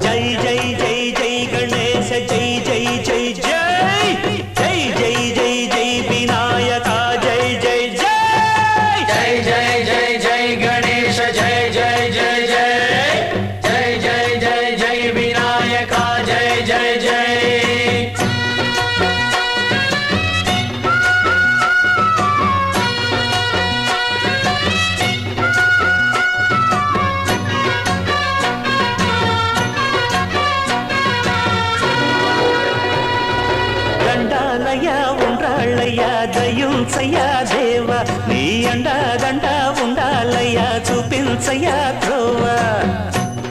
జై జై జై జై గణేశ జై జై జై జై జై జై జై జై వినాయక జై జై జై జై జై జై జై గణేశ జై జై జై జై జై జై జై జై వినాయక జై జై జై దయుంచయ్యా దేవ నీ అండా దండ ఉండాలయ్యా చూపించయ్యా త్రోవ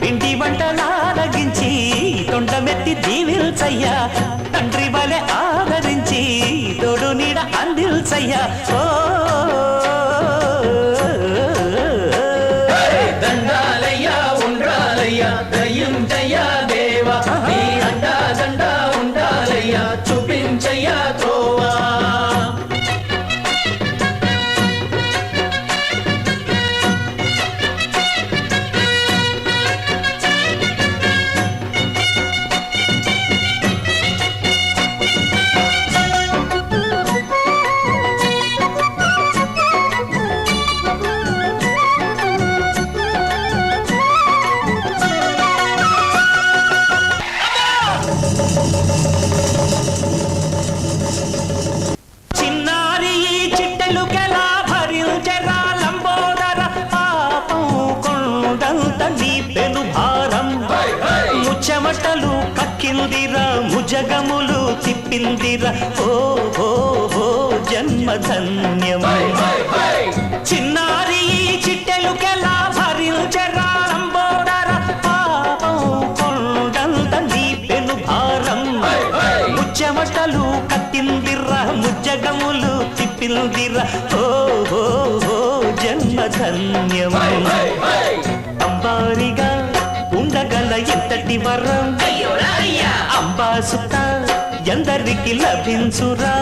ఇంటి వంటలారగించి తొండమెత్తి దీవిల్చయ్యా తండ్రి వలె ఆదరించి తోడు నీడ అందిల్చయ్యా ఓ దండాలయ్యా ఉండాలయ్యా దయుంచయ్యా దేవ నీ అండా దండ ఉండాలయ్యా చూపించయ్యా త్రోవా చెమటలు కక్కిందిరా ముజగములు తిప్పిందిరా ఓ ఓ ఓ జన్మధన్యమై చిన్నారి చిట్టెలుకెలా భరించరా లంబోదర పాపం కొండంత నీ పెను భారం ముచ్చెమటలు కత్తిందిరా ముజగములు తిప్పిందిరా ఓ ఓ ఓ జన్మధన్యమై అంబారిగా ఉండగల ఎంతటి వరం అంబాసుత ఎందరికి లభించురా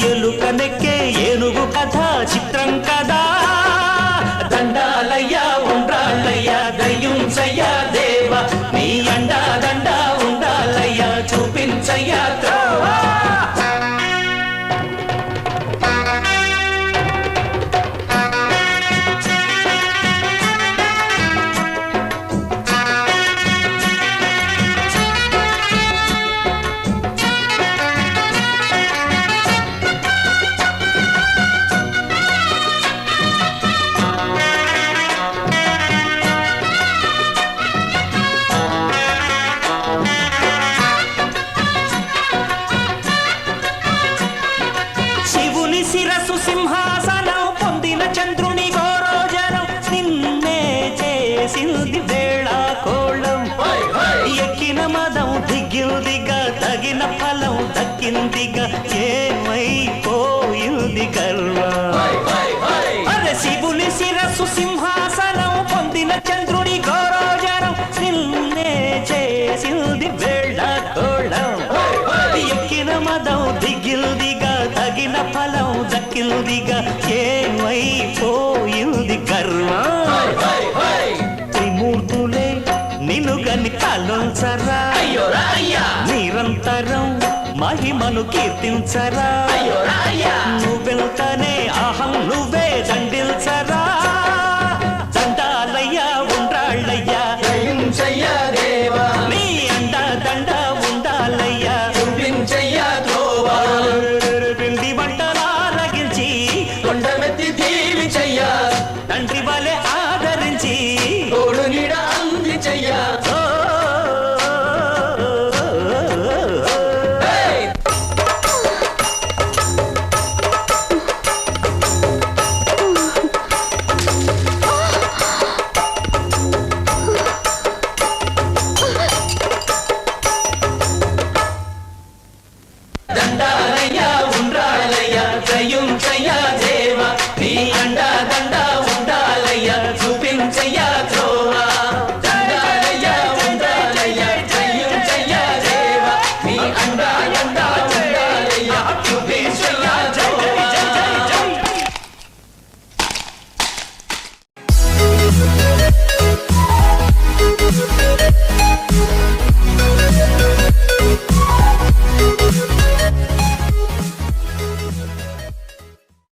ఎలుక నెక్కే ఏనుగు కథ చిత్రం కదా దండాలయ్యా ఉండాలయ్యా దయుంచయ్యా దేవ నీ అండా దండ ఉండాలయ్యా చూపించయ్యా త్రోవా శిరసు సింహాసనం పొందిన చంద్రుని గోరోజనం నిన్నే చేసింది వేళ కోళం ఎక్కిన మదం దిగ్గిందిగా తగిన ఫలం దక్కిందిగా ఏమైపోయింది గర్వం అరే శివుని శిరసు సింహాసనం పొందిన చంద్రుని గోరోజనం నిన్నే చేసింది వేళ కోళం ఎక్కిన మదం దిగ్గిందిగా తగిన ఫలం దక్కిందిగా ఏమైపోయింది గర్వం త్రిమూర్తులే నిన్ను గని తలొంచరా నిరంతరం మహిమను కీర్తించరా నువ్వెంతనే అహం నువ్వే దండిల్చరా దండాలయ్యా ఉండాళ్ళయ్యా దయుంచయ్యా దేవా నీ అండ దండ ఉండాలయ్యా చూపించయ్యా త్రోవా పిండి వంటలారగించి కొండమెత్తి దీవించయ్యా తండ్రి వలె ఆదరించి తోడు నీడ అందించయ్యా దండాలయ్యా ఉండాలయ్యా దయుంచయ్యా దేవా నీ అండా దండ ఉండాలయ్యా చూపించయ్యా త్రోవా దండాలయ్యా ఉండాలయ్యా దయుంచయ్యా దేవా నీ అండా దండ ఉండాలయ్యా చూపించయ్యా త్రోవా